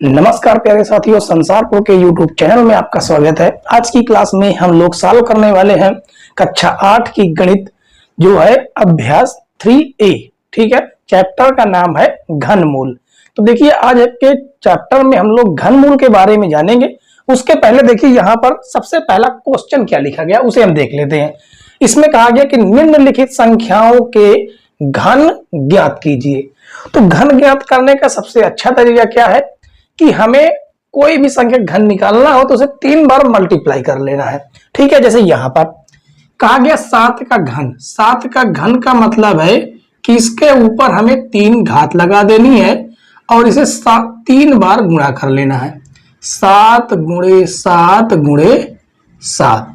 नमस्कार प्यारे साथियों, संसारपुर के YouTube चैनल में आपका स्वागत है। आज की क्लास में हम लोग सॉल्व करने वाले हैं कक्षा 8 की गणित जो है अभ्यास 3A। ठीक है, चैप्टर का नाम है घनमूल। तो देखिए आज के चैप्टर में हम लोग घनमूल के बारे में जानेंगे। उसके पहले देखिए यहाँ पर सबसे पहला क्वेश्चन क्या लिखा गया उसे हम देख लेते हैं। इसमें कहा गया कि निम्नलिखित संख्याओं के घन ज्ञात कीजिए। तो घन ज्ञात करने का सबसे अच्छा तरीका क्या है कि हमें कोई भी संख्या घन निकालना हो तो उसे 3 बार मल्टीप्लाई कर लेना है। ठीक है, जैसे यहां पर कहा गया 7 का घन। 7 का घन का मतलब है कि इसके ऊपर हमें 3 घात लगा देनी है और इसे 3 बार गुणा कर लेना है। 7 गुणे 7 गुणे 7।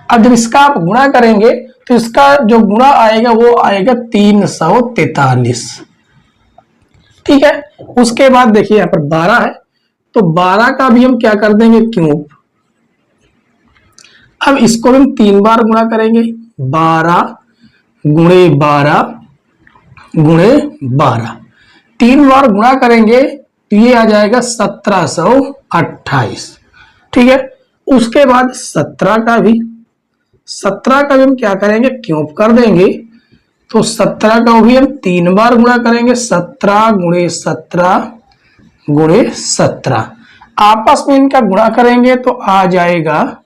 अब जब इसका आप गुणा करेंगे तो इसका जो गुणा आएगा वो आएगा 343। ठीक है, उसके बाद देखिए यहाँ पर 12 है तो 12 का भी हम क्या कर देंगे क्यूब। अब इसको भी हम 3 बार गुणा करेंगे। 12 गुणे 12 गुणे 12, 3 बार गुणा करेंगे तो ये आ जाएगा 1728। ठीक है, उसके बाद 17 का भी हम क्या करेंगे क्यूब कर देंगे। तो 17 का भी हम 3 बार गुणा करेंगे। 17 गुणे 17 गुणे 17, आपस में इनका गुणा करेंगे तो आ जाएगा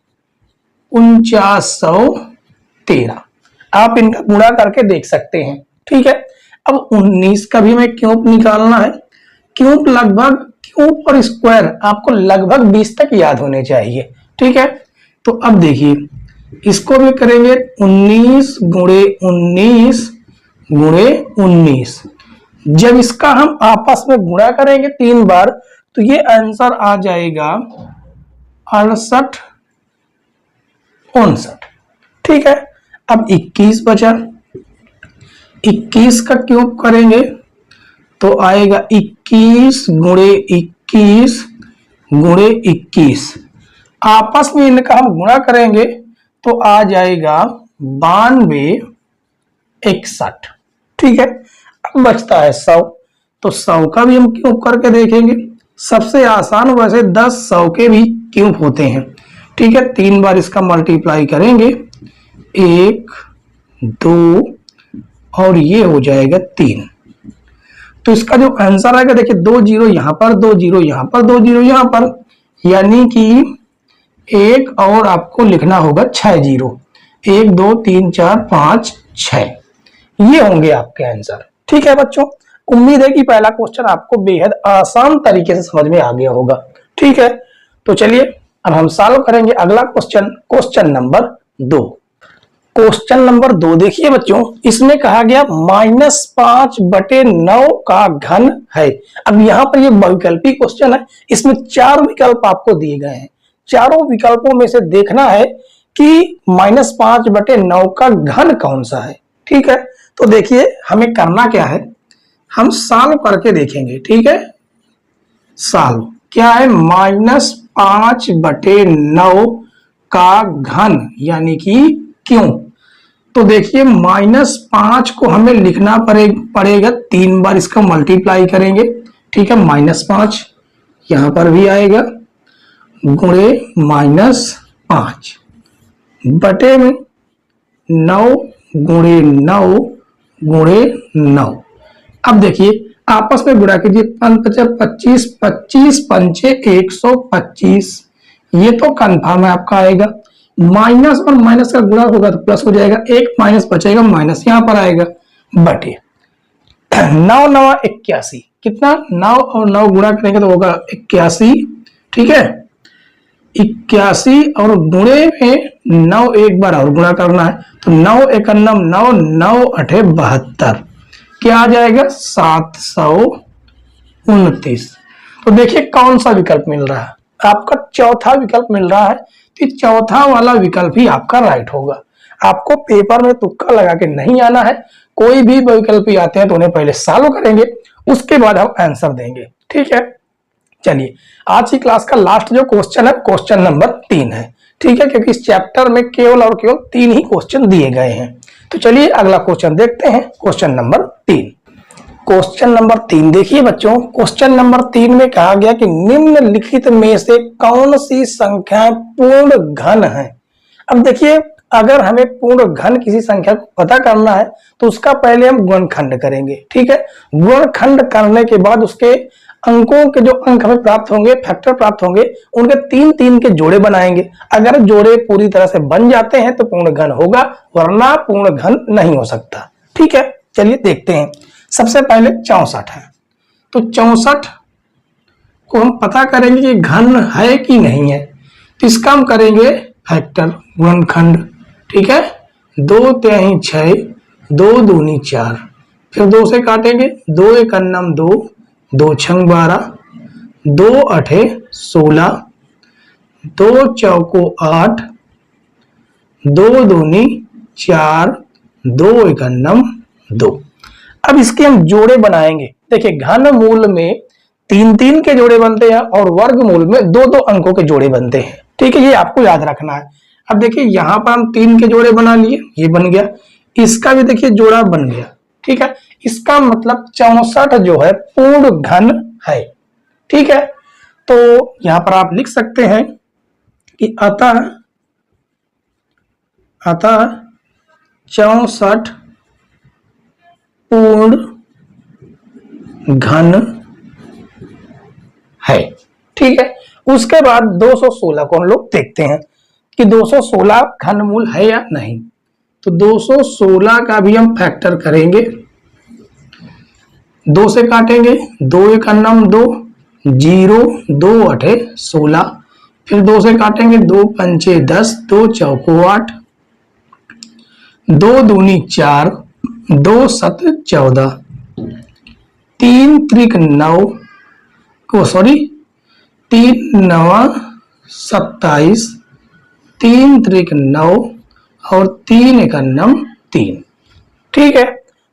4913। आप इनका गुणा करके देख सकते हैं। ठीक है, अब 19 का भी हमें क्यूब निकालना है। क्यूब और स्क्वायर आपको लगभग 20 तक याद होने चाहिए। ठीक है, तो अब देखिए इसको भी करेंगे 19 गुणे 19 गुणे 19। जब इसका हम आपस में गुणा करेंगे 3 बार तो ये आंसर आ जाएगा 68 59। ठीक है, अब 21 बचा। 21 का क्यूब करेंगे तो आएगा 21 गुणे 21 गुणे 21। आपस में इनका हम गुणा करेंगे तो आ जाएगा 92 61। ठीक है, अब बचता है 100। तो 100 का भी हम क्यूब करके देखेंगे। सबसे आसान वैसे 10 100 के भी क्यूब होते हैं। ठीक है, 3 बार इसका मल्टीप्लाई करेंगे 1 2 और ये हो जाएगा 3। तो इसका जो आंसर आएगा देखिए 2 0 यहां पर, 2 0 यहां पर, 2 0 यहां पर, यानी कि एक और आपको लिखना होगा 6 0। 1 2 3 4 5 6, ये होंगे आपके आंसर। ठीक है बच्चों, उम्मीद है कि पहला क्वेश्चन आपको बेहद आसान तरीके से समझ में आ गया होगा। ठीक है, तो चलिए अब हम सॉल्व करेंगे अगला क्वेश्चन नंबर 2। क्वेश्चन नंबर 2 देखिए बच्चों, इसमें कहा गया -5/9 का घन है। अब यहाँ पर ये बहुविकल्पी क्वेश्चन है। इसमें 4 विकल्प आपको दिए गए हैं। चारों विकल्पों में से देखना है कि -5/9 का घन कौन सा है। ठीक है, तो देखिए हमें करना क्या है, हम सॉल्व करके देखेंगे। ठीक है, सॉल्व क्या है, -5/9 का घन यानी कि क्यों। तो देखिए -5 को हमें लिखना पड़ेगा 3 बार, इसका मल्टीप्लाई करेंगे। ठीक है, -5 यहां पर भी आएगा गुणे -5 बटे में 9 गुणे 9 गुणे 9। अब देखिए आपस में गुणा कीजिए। 5 25 25 पंचे 125, ये तो कन्फर्म है आपका आएगा। माइनस और माइनस का गुणा होगा तो प्लस हो जाएगा। एक माइनस बचेगा, माइनस यहां पर आएगा बटे 9 9 81। कितना, 9 और 9 गुणा करेंगे तो होगा 81। ठीक है, 81 और गुणे में 9 एक बार और गुणा करना है तो 9 1 9 9 9 8 72, क्या आ जाएगा 729। तो देखिए कौन सा विकल्प मिल रहा है आपका, चौथा विकल्प मिल रहा है। तो चौथा वाला विकल्प ही आपका राइट होगा। आपको पेपर में तुक्का लगा के नहीं आना है। कोई भी विकल्प आते हैं तो उन्हें पहले सॉल्व करेंगे, उसके बाद हम आंसर देंगे। ठीक है, चलिए आज की क्लास का लास्ट जो क्वेश्चन है क्वेश्चन नंबर 3 है। ठीक है, क्योंकि इस चैप्टर में केवल 3 ही क्वेश्चन दिए गए हैं। तो चलिए अगला क्वेश्चन देखते हैं, क्वेश्चन नंबर 3। क्वेश्चन नंबर 3 देखिए बच्चों, क्वेश्चन नंबर 3 में कहा गया कि निम्नलिखित में से कौन सी संख्याएं पूर्ण घन है। अब देखिए, अगर हमें पूर्ण घन किसी संख्या को पता करना है तो उसका पहले हम गुणनखंड करेंगे, ठीक है। गुणनखंड करने के बाद उसके अंकों के जो अंक हमें प्राप्त होंगे, फैक्टर प्राप्त होंगे, उनके 3-3 के जोड़े बनाएंगे। अगर जोड़े पूरी तरह से बन जाते हैं तो पूर्ण घन होगा, वरना पूर्ण घन नहीं हो सकता, ठीक है। चलिए देखते हैं। सबसे पहले 64 है, तो 64 को हम पता करेंगे कि घन है कि नहीं है। तो इसका हम करेंगे फैक्टर, गुणनखंड, ठीक है। 2 तिहाई 6, 2 दूनी 4, फिर 2 से काटेंगे, 2 एकन्नम 2, 2 छंग 12, 2 अठे 16, 2 चौको 8, 2 दूनी 4, 2 एकन्नम 2। अब इसके हम जोड़े बनाएंगे। देखिए, घन मूल में 3-3 के जोड़े बनते हैं और वर्ग मूल में 2-2 अंकों के जोड़े बनते हैं, ठीक है। ये आपको याद रखना है। अब देखिए, यहां पर हम 3 के जोड़े बना लिए, ये बन गया, इसका भी देखिए जोड़ा बन गया, ठीक है। इसका मतलब 64 जो है पूर्ण घन है, ठीक है। तो यहां पर आप लिख सकते हैं कि अतः 64 पूर्ण घन है, ठीक है। उसके बाद 216 को हम लोग देखते हैं कि 216 घनमूल है या नहीं। तो 216 का भी हम फैक्टर करेंगे, 2 से काटेंगे, 2 एकन्नम 2, 0, 2 अठे 16, फिर 2 से काटेंगे, 2 पंचे 10, 2 चौको 8, 2 दूनी 4, 2 सत 14, 3 त्रिक 9 को 3 नवा 27, 3 त्रिक 9 और 3 एकन्नम 3, ठीक है।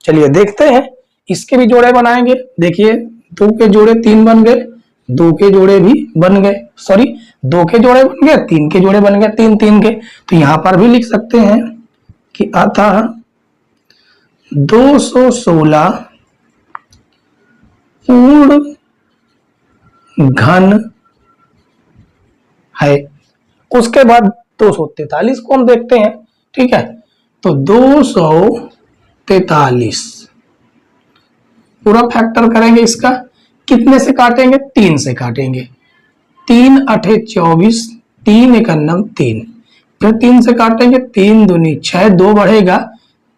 चलिए देखते हैं, इसके भी जोड़े बनाएंगे। देखिए, 2 के जोड़े 3 बन गए, 2 के जोड़े भी बन गए, 2 के जोड़े बन गए, 3 के जोड़े बन गए, 3-3 के। तो यहां पर भी लिख सकते हैं कि अतः 216 पूर्ण घन है। उसके बाद 243 को हम देखते हैं, ठीक है। तो 243 पूरा फैक्टर करेंगे। इसका कितने से काटेंगे? 3 से काटेंगे, 3 अठे 24, 3 एकन्नम 3, फिर 3 से काटेंगे, 3 दूनी 6, 2 बढ़ेगा,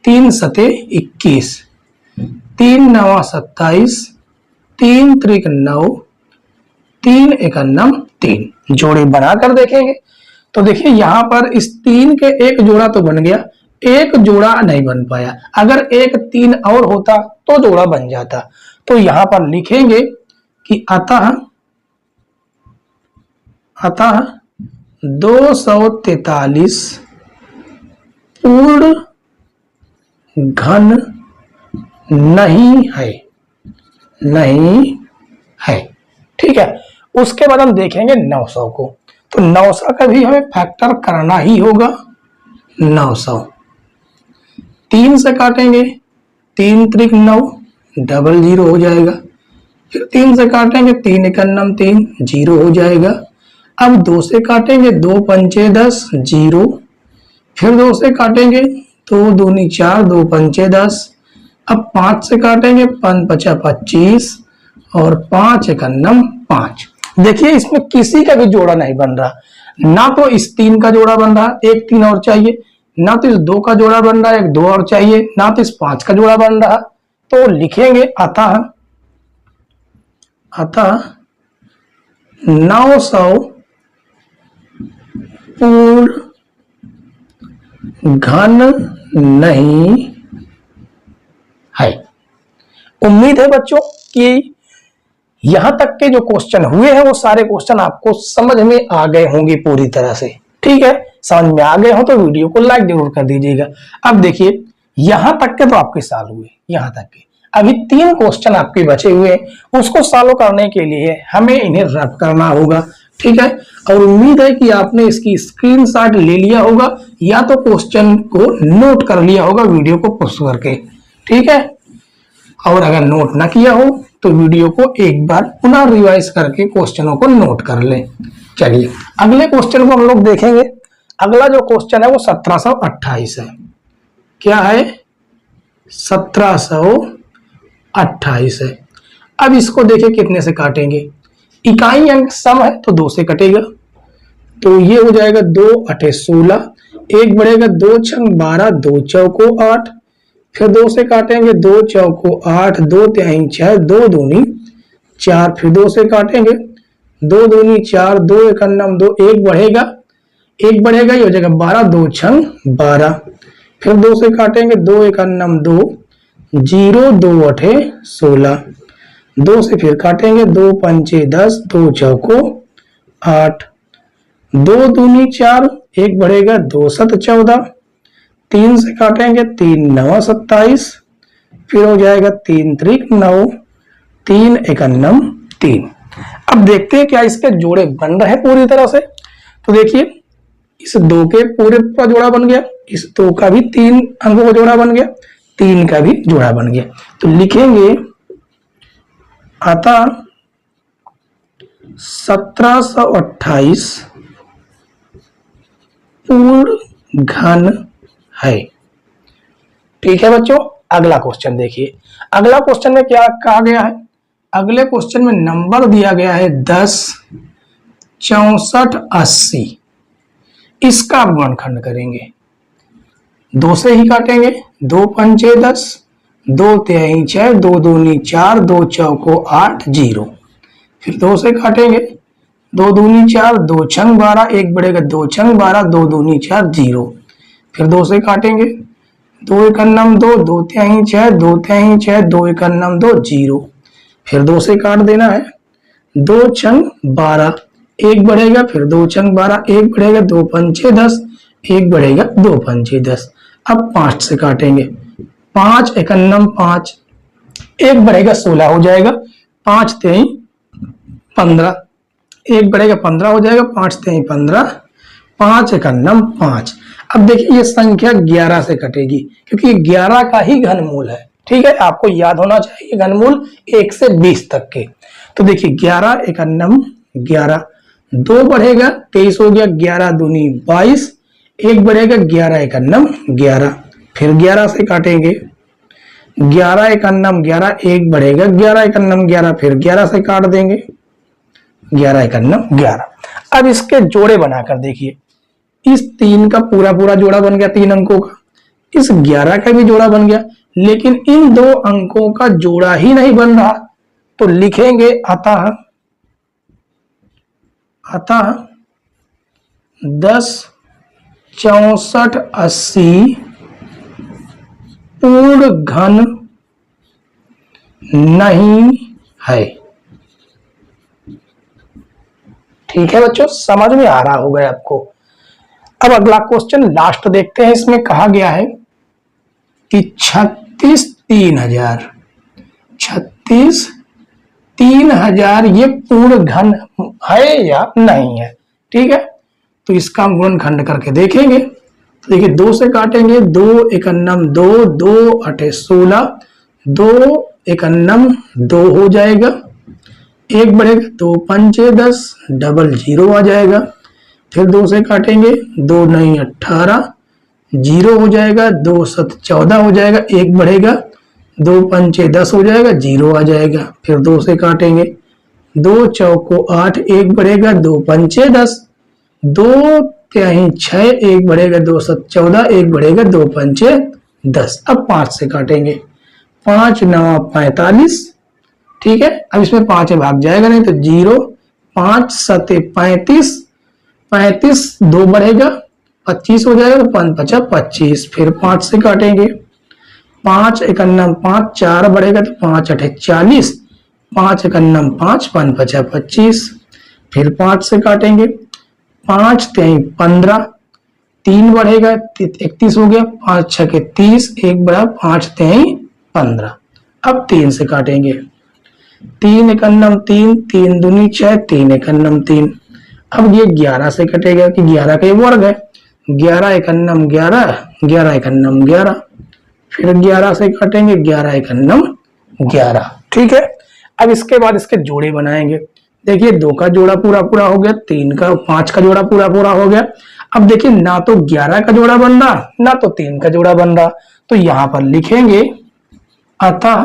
3 सते 21, 3 नवा 27, 3 त्रिक 9, 3 एकन्नम 3। जोड़े बनाकर देखेंगे तो देखिए, यहां पर इस 3 के एक जोड़ा तो बन गया, एक जोड़ा नहीं बन पाया। अगर एक 3 और होता तो जोड़ा बन जाता। तो यहां पर लिखेंगे कि अतः 243 पूर्ण घन नहीं है, ठीक है। उसके बाद हम देखेंगे 900 को। तो 900 का भी हमें फैक्टर करना ही होगा। 900 3 से काटेंगे, 3 त्रिक 9, डबल 0 हो जाएगा, फिर 3 से काटेंगे, 3 एकन्नम 3, 0 हो जाएगा। अब 2 से काटेंगे, 2 पंचे 10, 0, फिर 2 से काटेंगे, 2 दूनी 4, 2 पंचे 10, अब 5 से काटेंगे, 5 पचा 25 और 5 एकन्नम 5। देखिए, इसमें किसी का भी जोड़ा नहीं बन रहा, ना तो इस 3 का जोड़ा बन रहा, एक 3 और चाहिए, ना तो इस 2 का जोड़ा बन रहा, एक 2 और चाहिए, ना तो इस 5 का जोड़ा बन रहा। तो लिखेंगे अतः 900 पूर्ण घन नहीं है। उम्मीद है बच्चों कि यहां तक के जो क्वेश्चन हुए हैं वो सारे क्वेश्चन आपको समझ में आ गए होंगे पूरी तरह से, ठीक है। समझ में आ गए हो तो वीडियो को लाइक जरूर कर दीजिएगा। अब देखिए, यहां तक के तो आपके सॉल्व हुए, यहां तक के अभी 3 क्वेश्चन आपके बचे हुए हैं, उसको सॉल्व करने के लिए हमें इन्हें रब करना होगा, ठीक है। और उम्मीद है कि आपने इसकी स्क्रीनशॉट ले लिया होगा या तो क्वेश्चन को नोट कर लिया होगा वीडियो को पॉज करके, ठीक है। और अगर नोट ना किया हो तो वीडियो को एक बार पुनः रिवाइज करके क्वेश्चनों को नोट कर लें। चलिए अगले क्वेश्चन को हम लोग देखेंगे। अगला जो क्वेश्चन है वो 1728 है। क्या है? 1728 है। अब इसको देखिए कितने से काटेंगे। इकाई अंक सम है तो 2 से कटेगा, तो ये हो जाएगा 2 अठे 16, एक बढ़ेगा 2 छंग 12, 2 चौको 8, फिर 2 से काटेंगे 2 चौको 8, 2 तिहाई 6, 2 दूनी 4, फिर 2 से काटेंगे 2 दूनी 4, 2 एकन्नम 2, एक बढ़ेगा ये हो जाएगा 12, 2 छंग 12, फिर 2 से काटेंगे 2 एकन्नम 2, 0, 2 अठे 16, 2 से फिर काटेंगे 2 पंचे 10, 2 चौको 8, 2 दूनी 4, एक बढ़ेगा 2 सत 14, 3 से काटेंगे 3 9 27, फिर हो जाएगा 3 त्रिक 9, 3 एकन्नम 3। अब देखते हैं क्या इसके जोड़े बन रहे हैं पूरी तरह से। तो देखिए इस 2 के पूरे का जोड़ा बन गया, इस 2 का भी 3 अंकों का जोड़ा बन गया, 3 का भी जोड़ा बन गया। तो लिखेंगे अतः 1728 पूर्ण घन है। ठीक है बच्चों, अगला क्वेश्चन देखिए। अगला क्वेश्चन में क्या कहा गया है? अगले क्वेश्चन में नंबर दिया गया है 10, 64, 80। इसका आप गुणनखंड करेंगे, 2 से ही काटेंगे, 2 पंचे 10, 2 तिहाई 6, 2 दूनी 4, 2 चौको 8, 0, फिर 2 से काटेंगे 2 दूनी 4, 2 छंग 12, एक बढ़ेगा 2 छंग 12, 2 दूनी 4, 0, फिर 2 से काटेंगे 2 एकन्नम 2, 2 तिहाई 6, 2 तिहाई 6, 2 एकन्नम 2, 0, फिर 2 से काट देना है 2 छंग 12, एक बढ़ेगा, फिर 2 छंग 12, एक बढ़ेगा 2 पंचे 10, एक बढ़ेगा 2 पंचे 10। अब 5 से काटेंगे, 5 एकन्नम 5, एक बढ़ेगा 16 हो जाएगा, 5 तिहाई 15, एक बढ़ेगा 15 हो जाएगा, 5 तिहाई 15, 5 एकन्नम 5। अब देखिए ये संख्या 11 से कटेगी क्योंकि 11 का ही घनमूल है। ठीक है, आपको याद होना चाहिए घनमूल 1 से 20 तक के। तो देखिए 11 एकन्नम 11, 2 बढ़ेगा 23 हो गया, 11 दूनी 22, एक बढ़ेगा 11 एकन्नम 11, फिर 11 से काटेंगे 11 एकन्नम 11, एक बढ़ेगा 11 एकन्नम 11, फिर 11 से काट देंगे 11 एकन्नम 11। अब इसके जोड़े बनाकर देखिए, इस 3 का पूरा जोड़ा बन गया 3 अंकों का, इस 11 का भी जोड़ा बन गया, लेकिन इन 2 अंकों का जोड़ा ही नहीं बन रहा। तो लिखेंगे अतः 10, 64, 80 पूर्ण घन नहीं है। ठीक है बच्चों, समझ में आ रहा होगा आपको। अब अगला क्वेश्चन लास्ट देखते हैं। इसमें कहा गया है कि 36 3000 ये पूर्ण घन है या नहीं है। ठीक है, तो इसका हम गुणनखंड करके देखेंगे। तो देखिए 2 से काटेंगे, 2 एकन्नम 2, 2 अठे 16, 2 एकन्नम 2 हो जाएगा, एक बढ़ेगा 2 पंचे 10, डबल 0 आ जाएगा, फिर 2 से काटेंगे 2 नहीं 18, 0 हो जाएगा, 2 सत 14 हो जाएगा, एक बढ़ेगा 2 पंचे 10 हो जाएगा, 0 आ जाएगा, फिर 2 से काटेंगे 2 चौको 8, एक बढ़ेगा 2 पंचे 10, 2 तिहाई 6, एक बढ़ेगा 2 सत 14, एक बढ़ेगा 2 पंचे 10। अब 5 से काटेंगे, 5 9 45। ठीक है, अब इसमें 5 भाग जाएगा नहीं तो 0, 5 सते 35, 35 2 बढ़ेगा 25 हो जाएगा, तो 5 5 25, फिर 5 से काटेंगे, 5 एकन्नम 5, 4 बढ़ेगा तो 5 अठे 40, 5 एकन्नम 5, 5 5 25, फिर 5 से काटेंगे, 5 तिहाई 15, 3 बढ़ेगा 31 हो गया, 5 6 30, एक बढ़ा 5 तिहाई 15। अब 3 से काटेंगे, 3 एकन्नम 3, 3 दूनी 6, 3 एकन्नम 3। अब ये 11 से कटेगा कि 11 का वर्ग है, 11 एकन्नम 11, 11 एकन्नम 11, फिर 11 से काटेंगे 11 एकन्नम 11। ठीक है, अब इसके बाद इसके जोड़े बनाएंगे। देखिए 2 का जोड़ा पूरा पूरा हो गया, 3 का 5 का जोड़ा पूरा पूरा हो गया। अब देखिए ना तो 11 का जोड़ा बन रहा ना तो 3 का जोड़ा बन रहा, तो यहां पर लिखेंगे अतः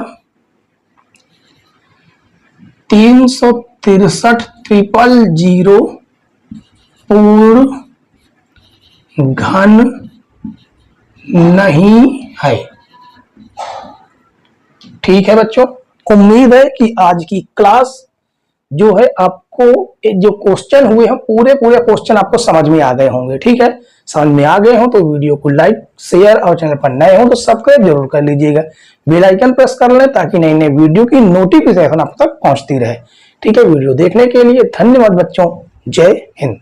363,000 पूर्ण घन नहीं है। ठीक है बच्चों, उम्मीद है कि आज की क्लास जो है आपको जो क्वेश्चन हुए हैं पूरे क्वेश्चन आपको समझ में आ गए होंगे। ठीक है, समझ में आ गए हो तो वीडियो को लाइक शेयर और चैनल पर नए हो तो सब्सक्राइब जरूर कर लीजिएगा। बेल आइकन प्रेस कर लें ताकि नई नई वीडियो की नोटिफिकेशन आप तक पहुंचती रहे। ठीक है, वीडियो देखने के लिए धन्यवाद बच्चों। जय हिंद।